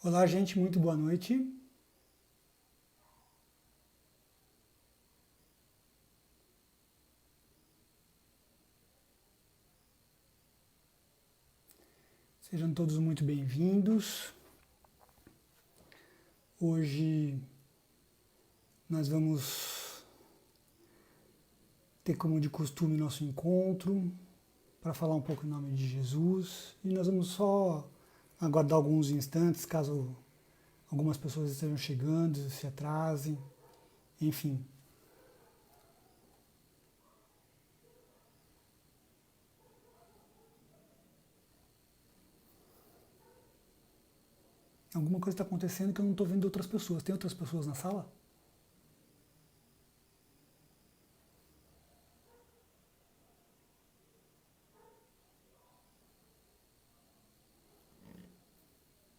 Olá, gente, muito boa noite. Sejam todos muito bem-vindos. Hoje nós vamos ter como de costume nosso encontro para falar um pouco em nome de Jesus e nós vamos só aguardar alguns instantes caso algumas pessoas estejam chegando, se atrasem, enfim. Alguma coisa está acontecendo que eu não estou vendo outras pessoas. Tem outras pessoas na sala?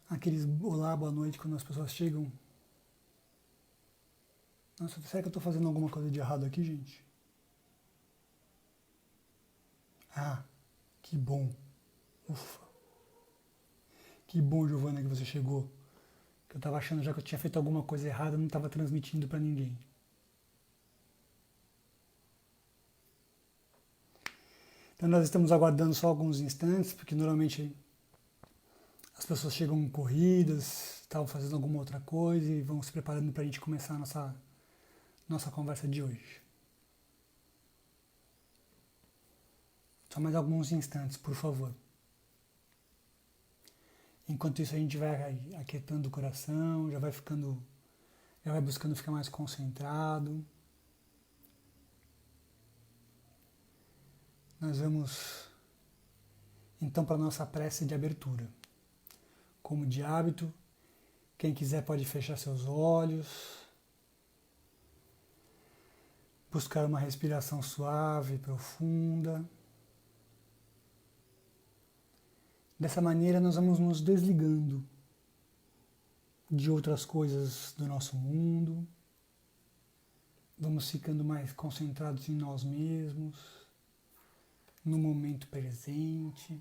Aqueles olá, boa noite quando as pessoas chegam. Nossa, será que eu estou fazendo alguma coisa de errado aqui, gente? Ah, que bom. Ufa. Que bom, Giovana, que você chegou. Eu estava achando já que eu tinha feito alguma coisa errada, não estava transmitindo para ninguém. Então nós estamos aguardando só alguns instantes, porque normalmente as pessoas chegam corridas, estavam fazendo alguma outra coisa e vão se preparando para a gente começar a nossa conversa de hoje. Só mais alguns instantes, por favor. Enquanto isso a gente vai aquietando o coração, já vai buscando ficar mais concentrado. Nós vamos então para a nossa prece de abertura. Como de hábito, quem quiser pode fechar seus olhos, buscar uma respiração suave e profunda. Dessa maneira nós vamos nos desligando de outras coisas do nosso mundo, vamos ficando mais concentrados em nós mesmos, no momento presente,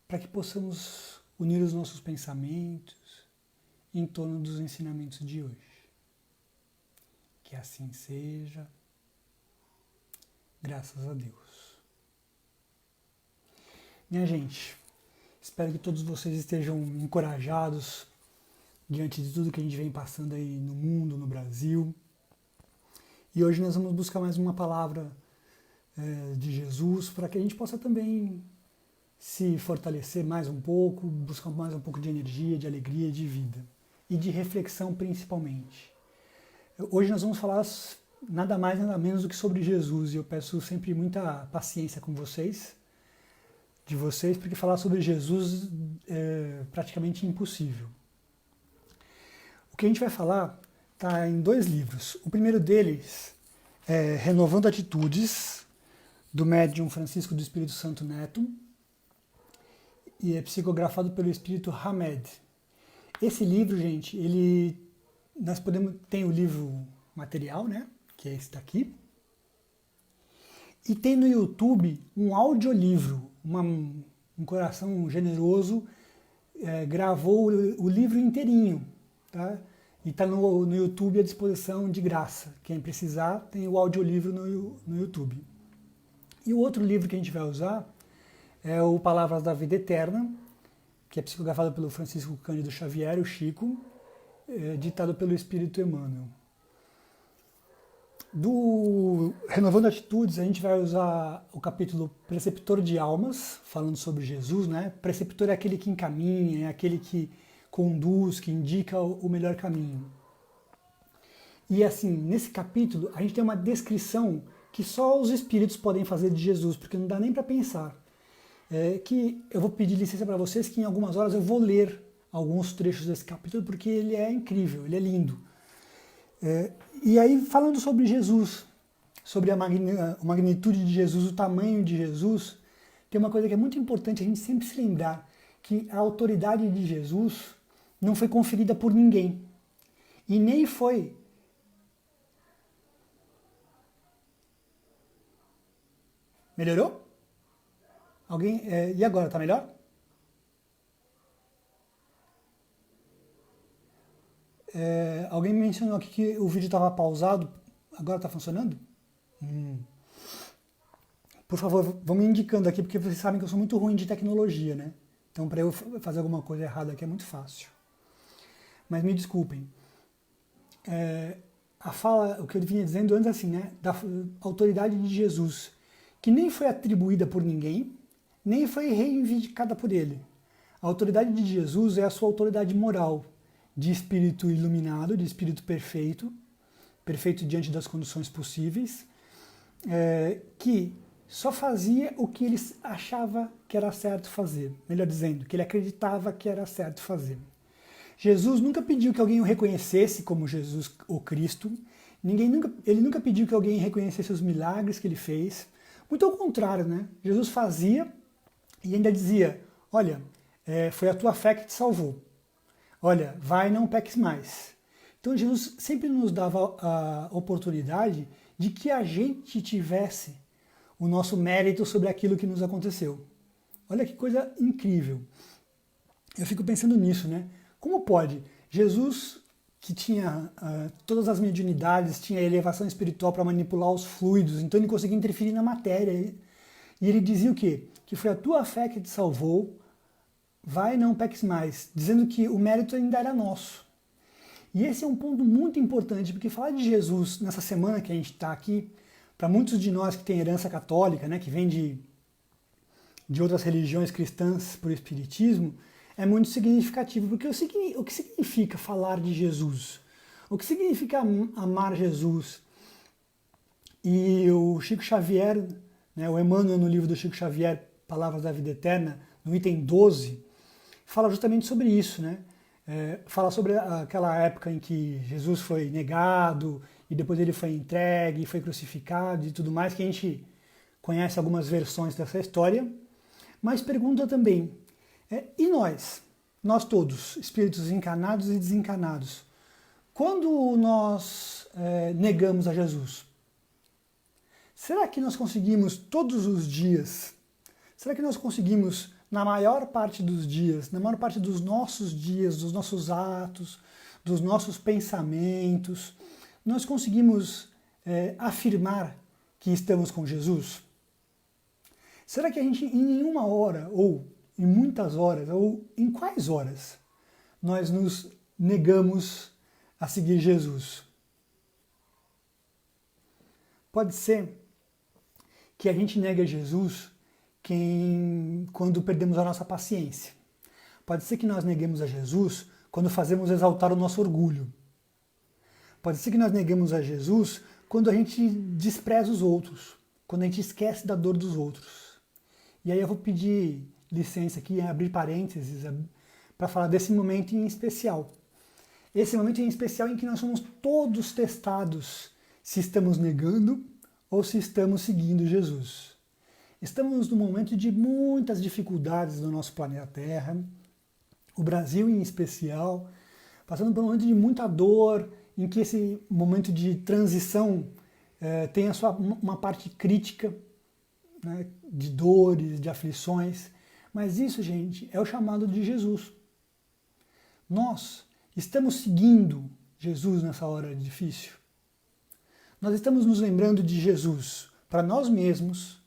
para que possamos unir os nossos pensamentos em torno dos ensinamentos de hoje. Que assim seja, graças a Deus. Minha gente, espero que todos vocês estejam encorajados diante de tudo que a gente vem passando aí no mundo, no Brasil. E hoje nós vamos buscar mais uma palavra de Jesus para que a gente possa também se fortalecer mais um pouco, buscar mais um pouco de energia, de alegria, de vida e de reflexão principalmente. Hoje nós vamos falar nada mais, nada menos do que sobre Jesus e eu peço sempre muita paciência com vocês, porque falar sobre Jesus é praticamente impossível. O que a gente vai falar está em 2 livros. O primeiro deles é Renovando Atitudes, do médium Francisco do Espírito Santo Neto, e é psicografado pelo Espírito Hamed. Esse livro, gente, tem o livro material, né, que é esse daqui, e tem no YouTube um audiolivro, um coração generoso gravou o livro inteirinho, tá? E está no YouTube à disposição de graça. Quem precisar tem o audiolivro no YouTube. E o outro livro que a gente vai usar é o Palavras da Vida Eterna, que é psicografado pelo Francisco Cândido Xavier, o Chico, ditado pelo Espírito Emmanuel. Do Renovando Atitudes, a gente vai usar o capítulo Preceptor de Almas, falando sobre Jesus, né? Preceptor é aquele que encaminha, é aquele que conduz, que indica o melhor caminho. E assim, nesse capítulo, a gente tem uma descrição que só os espíritos podem fazer de Jesus, porque não dá nem para pensar. Que eu vou pedir licença para vocês que em algumas horas eu vou ler alguns trechos desse capítulo, porque ele é incrível, ele é lindo. E aí, falando sobre Jesus, sobre a magnitude de Jesus, o tamanho de Jesus, tem uma coisa que é muito importante a gente sempre se lembrar, que a autoridade de Jesus não foi conferida por ninguém. E nem foi... Melhorou? Alguém? E agora, tá melhor? Alguém mencionou aqui que o vídeo estava pausado, agora está funcionando? Por favor, vão me indicando aqui, porque vocês sabem que eu sou muito ruim de tecnologia, né? Então, para eu fazer alguma coisa errada aqui é muito fácil. Mas me desculpem. A fala, o que eu vinha dizendo antes, assim, né? Da autoridade de Jesus, que nem foi atribuída por ninguém, nem foi reivindicada por ele. A autoridade de Jesus é a sua autoridade moral, de espírito iluminado, de espírito perfeito, perfeito diante das condições possíveis, que só fazia o que ele achava que era certo fazer. Melhor dizendo, que ele acreditava que era certo fazer. Jesus nunca pediu que alguém o reconhecesse como Jesus, o Cristo. Ele nunca pediu que alguém reconhecesse os milagres que ele fez. Muito ao contrário, né? Jesus fazia e ainda dizia, olha, foi a tua fé que te salvou. Olha, vai, não peques mais. Então Jesus sempre nos dava a oportunidade de que a gente tivesse o nosso mérito sobre aquilo que nos aconteceu. Olha que coisa incrível. Eu fico pensando nisso, né? Como pode? Jesus, que tinha todas as mediunidades, tinha elevação espiritual para manipular os fluidos, então ele conseguia interferir na matéria. E ele dizia o quê? Que foi a tua fé que te salvou, vai, não peques mais, dizendo que o mérito ainda era nosso. E esse é um ponto muito importante, porque falar de Jesus nessa semana que a gente está aqui, para muitos de nós que têm herança católica, né, que vem de outras religiões cristãs por espiritismo, é muito significativo, porque o que significa falar de Jesus? O que significa amar Jesus? E o Chico Xavier, né, o Emmanuel no livro do Chico Xavier, Palavras da Vida Eterna, no item 12, fala justamente sobre isso, né? Fala sobre aquela época em que Jesus foi negado, e depois ele foi entregue, foi crucificado e tudo mais, que a gente conhece algumas versões dessa história, mas pergunta também, e nós? Nós todos, espíritos encarnados e desencarnados, quando nós negamos a Jesus, será que nós conseguimos todos os dias, será que nós conseguimos na maior parte dos dias, na maior parte dos nossos atos, dos nossos pensamentos, nós conseguimos afirmar que estamos com Jesus? Será que a gente, em nenhuma hora, ou em muitas horas, ou em quais horas, nós nos negamos a seguir Jesus? Pode ser que a gente negue a Jesus quando perdemos a nossa paciência. Pode ser que nós neguemos a Jesus quando fazemos exaltar o nosso orgulho. Pode ser que nós neguemos a Jesus quando a gente despreza os outros, quando a gente esquece da dor dos outros. E aí eu vou pedir licença aqui, abrir parênteses, para falar desse momento em especial. Esse momento em especial em que nós somos todos testados se estamos negando ou se estamos seguindo Jesus. Estamos num momento de muitas dificuldades no nosso planeta Terra, o Brasil em especial, passando por um momento de muita dor, em que esse momento de transição tem uma parte crítica, né, de dores, de aflições, mas isso, gente, é o chamado de Jesus. Nós estamos seguindo Jesus nessa hora difícil. Nós estamos nos lembrando de Jesus para nós mesmos,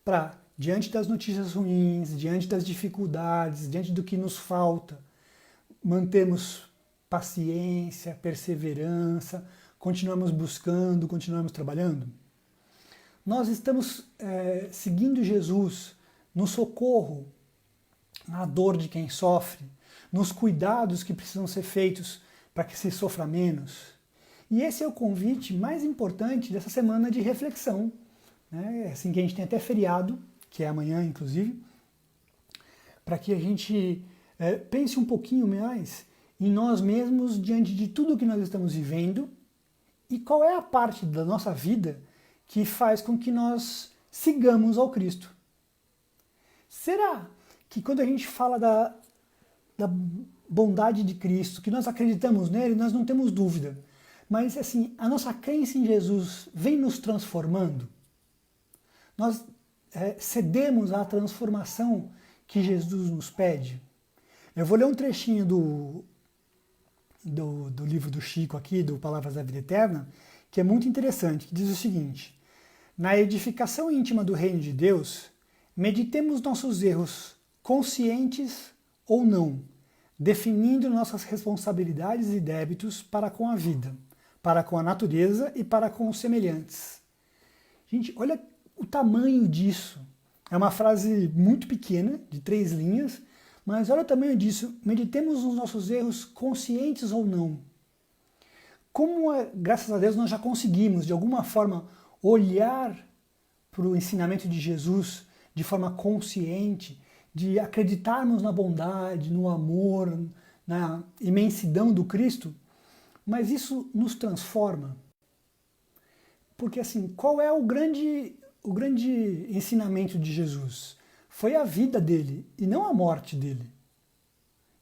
para, diante das notícias ruins, diante das dificuldades, diante do que nos falta, mantermos paciência, perseverança, continuamos buscando, continuamos trabalhando. Nós estamos seguindo Jesus no socorro, na dor de quem sofre, nos cuidados que precisam ser feitos para que se sofra menos. E esse é o convite mais importante dessa semana de reflexão, né? Assim que a gente tem até feriado, que é amanhã inclusive, para que a gente pense um pouquinho mais em nós mesmos diante de tudo que nós estamos vivendo e qual é a parte da nossa vida que faz com que nós sigamos ao Cristo. Será que quando a gente fala da bondade de Cristo, que nós acreditamos nele, nós não temos dúvida, mas assim, a nossa crença em Jesus vem nos transformando? Nós cedemos à transformação que Jesus nos pede? Eu vou ler um trechinho do livro do Chico aqui, do Palavras da Vida Eterna, que é muito interessante, que diz o seguinte: na edificação íntima do reino de Deus, meditemos nossos erros, conscientes ou não, definindo nossas responsabilidades e débitos para com a vida, para com a natureza e para com os semelhantes. Gente, olha o tamanho disso. É uma frase muito pequena, de 3 linhas, mas olha o tamanho disso. Meditemos nos nossos erros, conscientes ou não. Como, graças a Deus, nós já conseguimos, de alguma forma, olhar para o ensinamento de Jesus de forma consciente, de acreditarmos na bondade, no amor, na imensidão do Cristo, mas isso nos transforma. Porque assim, qual é o grande ensinamento de Jesus? Foi a vida dele e não a morte dele,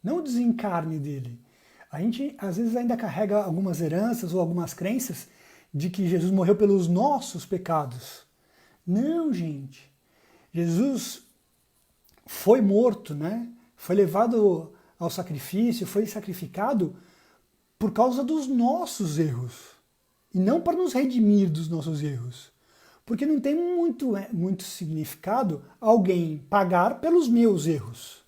não o desencarne dele. A gente às vezes ainda carrega algumas heranças ou algumas crenças de que Jesus morreu pelos nossos pecados. Não, gente. Jesus foi morto, né? Foi levado ao sacrifício, foi sacrificado por causa dos nossos erros. E não para nos redimir dos nossos erros. Porque não tem muito significado alguém pagar pelos meus erros.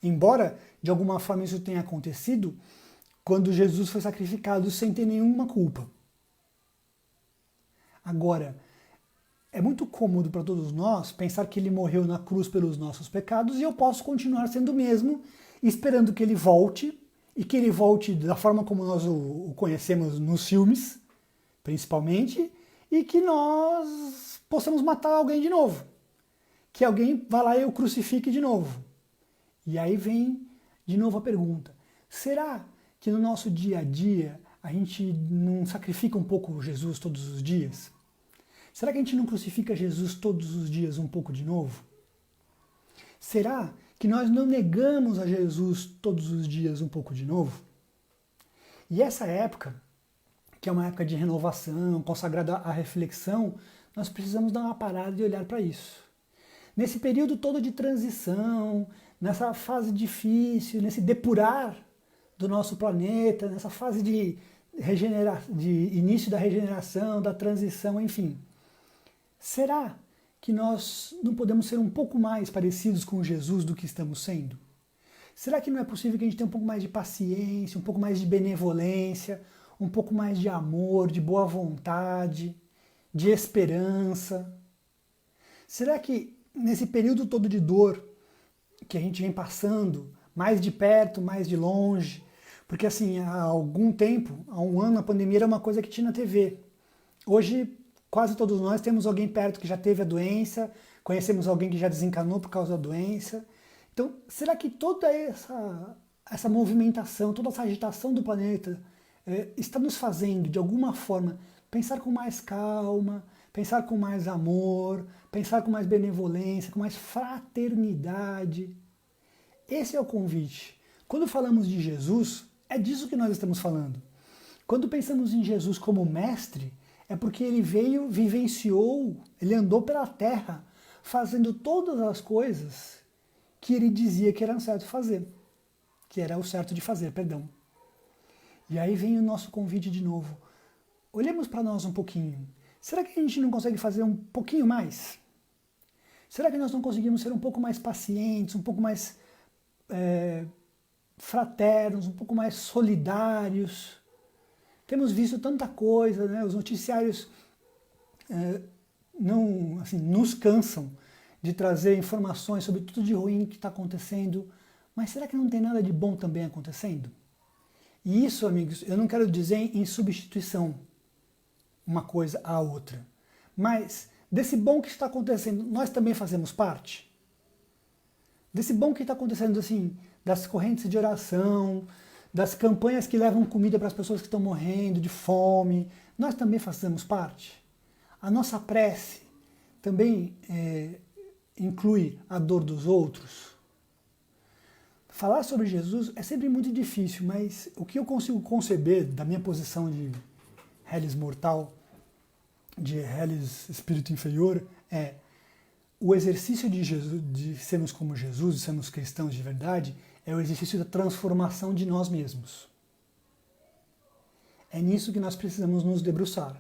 Embora, de alguma forma, isso tenha acontecido quando Jesus foi sacrificado sem ter nenhuma culpa. Agora, é muito cômodo para todos nós pensar que ele morreu na cruz pelos nossos pecados e eu posso continuar sendo o mesmo, esperando que ele volte, e que ele volte da forma como nós o conhecemos nos filmes, principalmente, e que nós possamos matar alguém de novo. Que alguém vá lá e o crucifique de novo. E aí vem de novo a pergunta: será que no nosso dia a dia a gente não sacrifica um pouco Jesus todos os dias? Será que a gente não crucifica Jesus todos os dias um pouco de novo? Será que nós não negamos a Jesus todos os dias um pouco de novo? E essa época, que é uma época de renovação, consagrada à reflexão, nós precisamos dar uma parada e olhar para isso. Nesse período todo de transição, nessa fase difícil, nesse depurar do nosso planeta, nessa fase de início da regeneração, da transição, enfim. Será que nós não podemos ser um pouco mais parecidos com Jesus do que estamos sendo? Será que não é possível que a gente tenha um pouco mais de paciência, um pouco mais de benevolência, um pouco mais de amor, de boa vontade, de esperança? Será que nesse período todo de dor que a gente vem passando, mais de perto, mais de longe, porque assim, há algum tempo, há um ano, a pandemia era uma coisa que tinha na TV. Hoje, quase todos nós temos alguém perto que já teve a doença, conhecemos alguém que já desencanou por causa da doença. Então, será que toda essa movimentação, toda essa agitação do planeta está nos fazendo, de alguma forma, pensar com mais calma, pensar com mais amor, pensar com mais benevolência, com mais fraternidade? Esse é o convite. Quando falamos de Jesus, é disso que nós estamos falando. Quando pensamos em Jesus como mestre, é porque ele veio, vivenciou, ele andou pela terra, fazendo todas as coisas que ele dizia que era certo fazer, que era o certo de fazer, perdão. E aí vem o nosso convite de novo. Olhemos para nós um pouquinho. Será que a gente não consegue fazer um pouquinho mais? Será que nós não conseguimos ser um pouco mais pacientes, um pouco mais fraternos, um pouco mais solidários? Temos visto tanta coisa, né? Os noticiários não, assim, nos cansam de trazer informações sobre tudo de ruim que está acontecendo, mas será que não tem nada de bom também acontecendo? E isso, amigos, eu não quero dizer em substituição uma coisa à outra, mas desse bom que está acontecendo, nós também fazemos parte? Desse bom que está acontecendo, assim, das correntes de oração, das campanhas que levam comida para as pessoas que estão morrendo de fome, nós também fazemos parte? A nossa prece também inclui a dor dos outros? Falar sobre Jesus é sempre muito difícil, mas o que eu consigo conceber da minha posição de Hellis mortal, de Hellis espírito inferior, é o exercício de Jesus, de sermos como Jesus, de sermos cristãos de verdade, é o exercício da transformação de nós mesmos. É nisso que nós precisamos nos debruçar.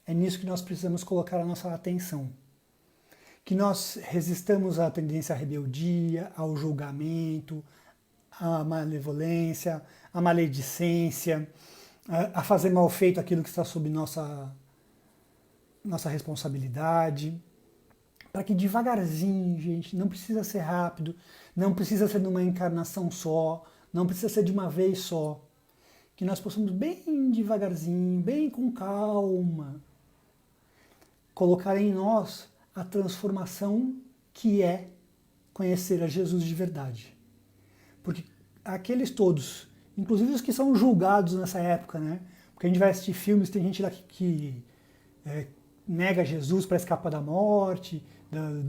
É nisso que nós precisamos colocar a nossa atenção. Que nós resistamos à tendência à rebeldia, ao julgamento, à malevolência, à maledicência, a fazer mal feito aquilo que está sob nossa responsabilidade. Para que devagarzinho, gente, não precisa ser rápido, não precisa ser numa encarnação só, não precisa ser de uma vez só. Que nós possamos bem devagarzinho, bem com calma, colocar em nós a transformação que é conhecer a Jesus de verdade. Porque aqueles todos, inclusive os que são julgados nessa época, né? Porque a gente vai assistir filmes, tem gente lá que nega Jesus para escapar da morte,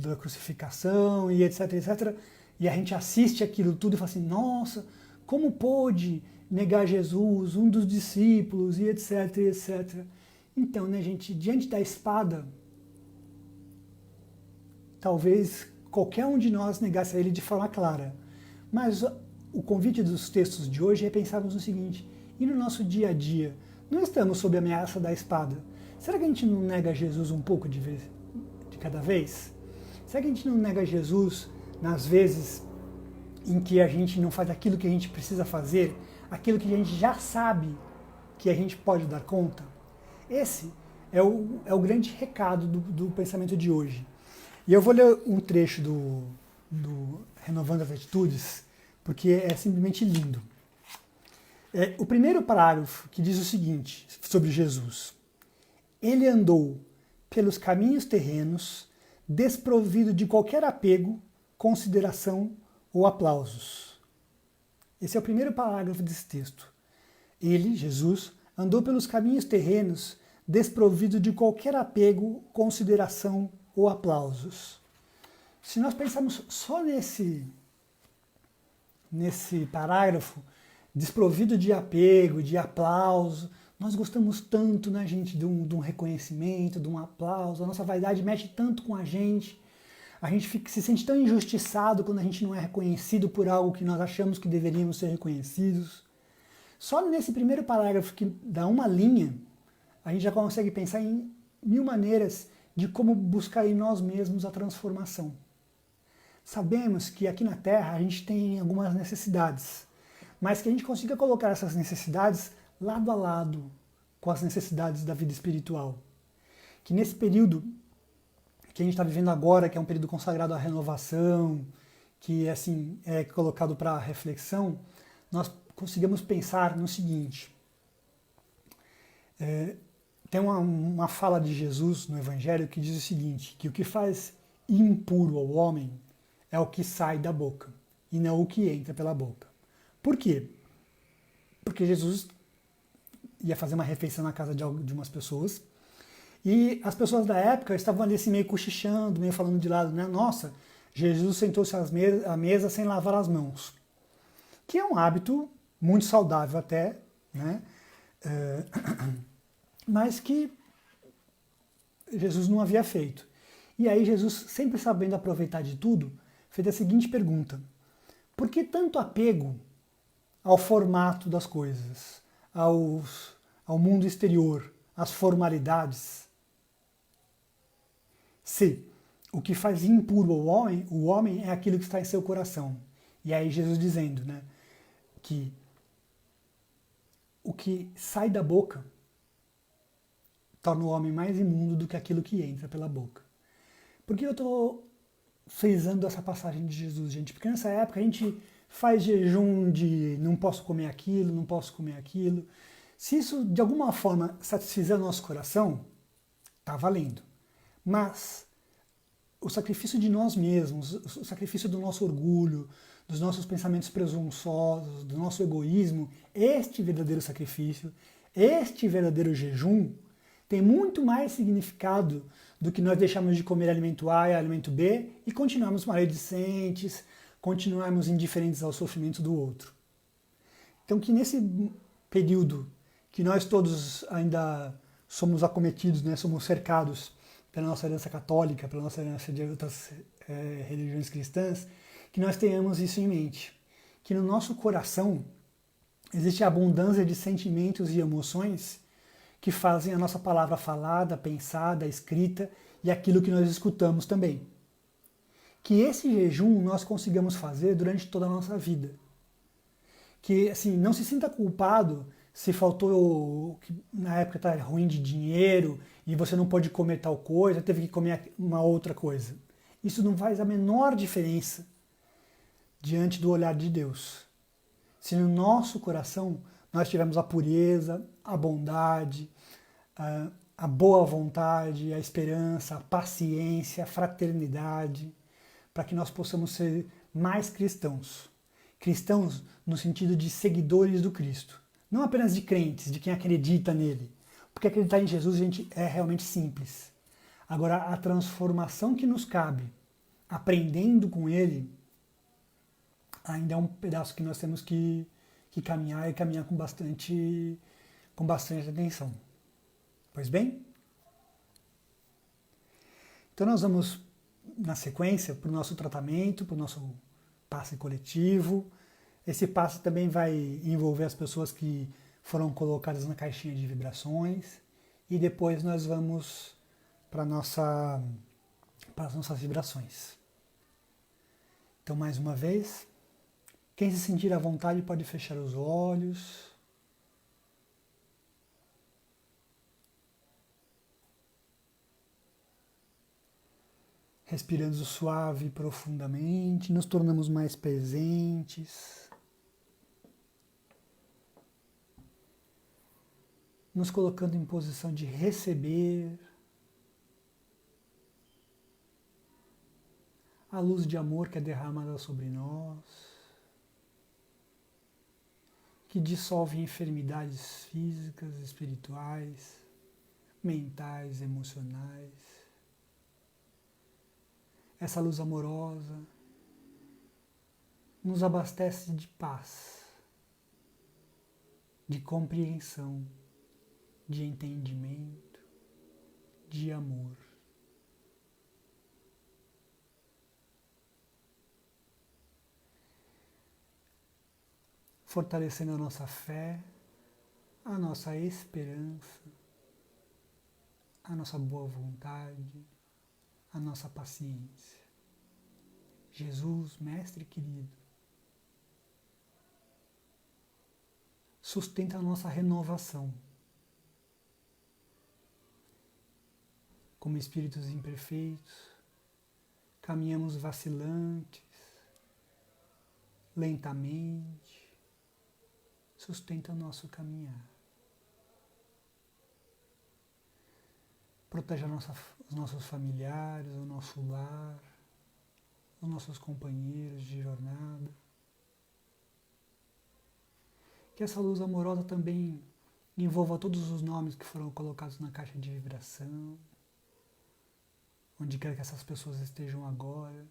da crucificação e etc, etc. E a gente assiste aquilo tudo e fala assim, nossa, como pôde negar Jesus, um dos discípulos e etc, etc. Então, né, gente, diante da espada, talvez qualquer um de nós negasse a ele de forma clara. Mas o convite dos textos de hoje é pensarmos no seguinte, e no nosso dia a dia, não estamos sob a ameaça da espada? Será que a gente não nega Jesus um pouco de cada vez? Será que a gente não nega Jesus nas vezes em que a gente não faz aquilo que a gente precisa fazer, aquilo que a gente já sabe que a gente pode dar conta? Esse é o grande recado do pensamento de hoje. E eu vou ler um trecho do Renovando as Atitudes, porque é simplesmente lindo. O primeiro parágrafo que diz o seguinte sobre Jesus. Ele andou pelos caminhos terrenos, desprovido de qualquer apego, consideração ou aplausos. Esse é o primeiro parágrafo desse texto. Ele, Jesus, andou pelos caminhos terrenos, desprovido de qualquer apego, consideração ou aplausos. Se nós pensarmos só nesse parágrafo, desprovido de apego, de aplauso, nós gostamos tanto, né, gente, de um reconhecimento, de um aplauso, a nossa vaidade mexe tanto com a gente se sente tão injustiçado quando a gente não é reconhecido por algo que nós achamos que deveríamos ser reconhecidos. Só nesse primeiro parágrafo, que dá uma linha, a gente já consegue pensar em 1000 maneiras de como buscar em nós mesmos a transformação. Sabemos que aqui na Terra a gente tem algumas necessidades, mas que a gente consiga colocar essas necessidades lado a lado com as necessidades da vida espiritual. Que nesse período que a gente está vivendo agora, que é um período consagrado à renovação, que assim é colocado para reflexão, nós conseguimos pensar no seguinte. Tem uma fala de Jesus no Evangelho que diz o seguinte, que o que faz impuro ao homem é o que sai da boca, e não o que entra pela boca. Por quê? Porque Jesus ia fazer uma refeição na casa de umas pessoas, e as pessoas da época estavam ali assim meio cochichando, meio falando de lado, né? Nossa, Jesus sentou-se à mesa sem lavar as mãos. Que é um hábito muito saudável até, né? Mas que Jesus não havia feito. E aí Jesus, sempre sabendo aproveitar de tudo, fez a seguinte pergunta. Por que tanto apego ao formato das coisas, ao mundo exterior, às formalidades? Se o que faz impuro o homem é aquilo que está em seu coração. E aí Jesus dizendo, né, que o que sai da boca torna o homem mais imundo do que aquilo que entra pela boca. Por que eu estou frisando essa passagem de Jesus, gente? Porque nessa época a gente faz jejum de não posso comer aquilo, não posso comer aquilo. Se isso de alguma forma satisfizer o nosso coração, está valendo. Mas o sacrifício de nós mesmos, o sacrifício do nosso orgulho, dos nossos pensamentos presunçosos, do nosso egoísmo, este verdadeiro sacrifício, este verdadeiro jejum, tem muito mais significado do que nós deixarmos de comer alimento A e alimento B e continuarmos maledicentes, continuarmos indiferentes ao sofrimento do outro. Então que nesse período que nós todos ainda somos acometidos, né, somos cercados pela nossa herança católica, pela nossa herança de outras religiões cristãs, que nós tenhamos isso em mente. Que no nosso coração existe a abundância de sentimentos e emoções que fazem a nossa palavra falada, pensada, escrita e aquilo que nós escutamos também. Que esse jejum nós consigamos fazer durante toda a nossa vida. Que assim, não se sinta culpado se faltou, na época está ruim de dinheiro e você não pôde comer tal coisa, teve que comer uma outra coisa. Isso não faz a menor diferença diante do olhar de Deus. Se no nosso coração nós tivermos a pureza, a bondade, a boa vontade, a esperança, a paciência, a fraternidade, para que nós possamos ser mais cristãos. Cristãos no sentido de seguidores do Cristo. Não apenas de crentes, de quem acredita nele. Porque acreditar em Jesus, gente, é realmente simples. Agora, a transformação que nos cabe, aprendendo com ele, ainda é um pedaço que nós temos que caminhar e caminhar com bastante atenção. Pois bem? Então nós vamos, na sequência, para o nosso tratamento, para o nosso passe coletivo. Esse passe também vai envolver as pessoas que foram colocadas na caixinha de vibrações. E depois nós vamos para as nossas vibrações. Então, mais uma vez, quem se sentir à vontade pode fechar os olhos. Respirando suave e profundamente, nos tornamos mais presentes. Nos colocando em posição de receber a luz de amor que é derramada sobre nós, que dissolve enfermidades físicas, espirituais, mentais, emocionais. Essa luz amorosa nos abastece de paz, de compreensão, de entendimento, de amor. Fortalecendo a nossa fé, a nossa esperança, a nossa boa vontade, a nossa paciência. Jesus, Mestre querido, sustenta a nossa renovação. Como espíritos imperfeitos, caminhamos vacilantes, lentamente, sustenta o nosso caminhar. Proteja os nossos familiares, o nosso lar, os nossos companheiros de jornada. Que essa luz amorosa também envolva todos os nomes que foram colocados na caixa de vibração, onde quer que essas pessoas estejam agora,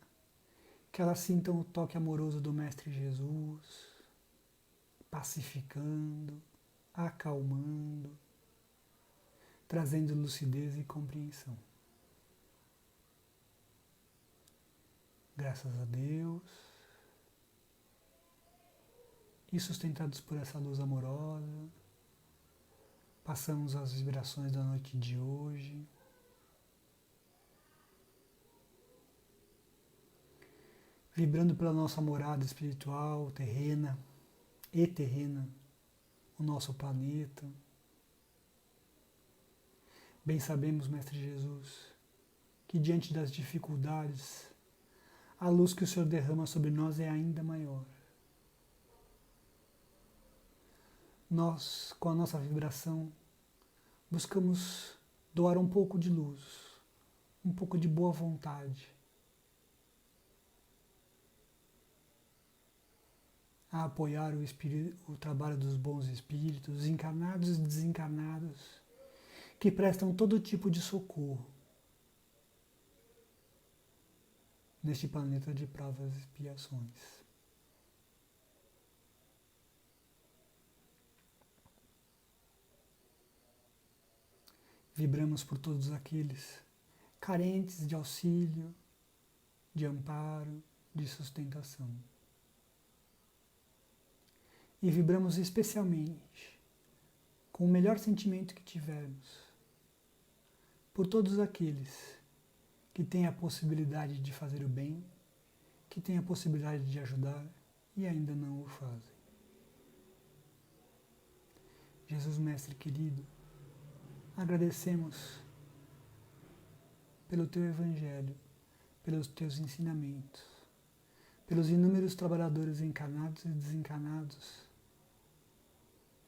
que elas sintam o toque amoroso do Mestre Jesus, pacificando, acalmando, trazendo lucidez e compreensão. Graças a Deus, e sustentados por essa luz amorosa, passamos as vibrações da noite de hoje. Vibrando pela nossa morada espiritual, terrena, o nosso planeta. Bem sabemos, Mestre Jesus, que diante das dificuldades, a luz que o Senhor derrama sobre nós é ainda maior. Nós, com a nossa vibração, buscamos doar um pouco de luz, um pouco de boa vontade, a apoiar o trabalho dos bons espíritos, encarnados e desencarnados, que prestam todo tipo de socorro neste planeta de provas e expiações. Vibramos por todos aqueles carentes de auxílio, de amparo, de sustentação. E vibramos especialmente com o melhor sentimento que tivermos, por todos aqueles que têm a possibilidade de fazer o bem, que têm a possibilidade de ajudar e ainda não o fazem. Jesus Mestre querido, agradecemos pelo Teu Evangelho, pelos Teus ensinamentos, pelos inúmeros trabalhadores encarnados e desencarnados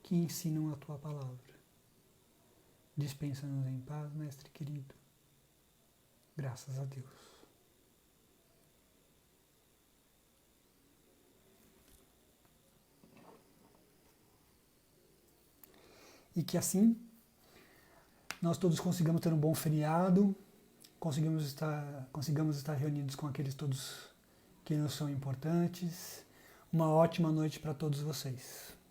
que ensinam a Tua Palavra. Dispensa-nos em paz, Mestre querido. Graças a Deus. E que assim nós todos consigamos ter um bom feriado, consigamos estar reunidos com aqueles todos que nos são importantes. Uma ótima noite para todos vocês.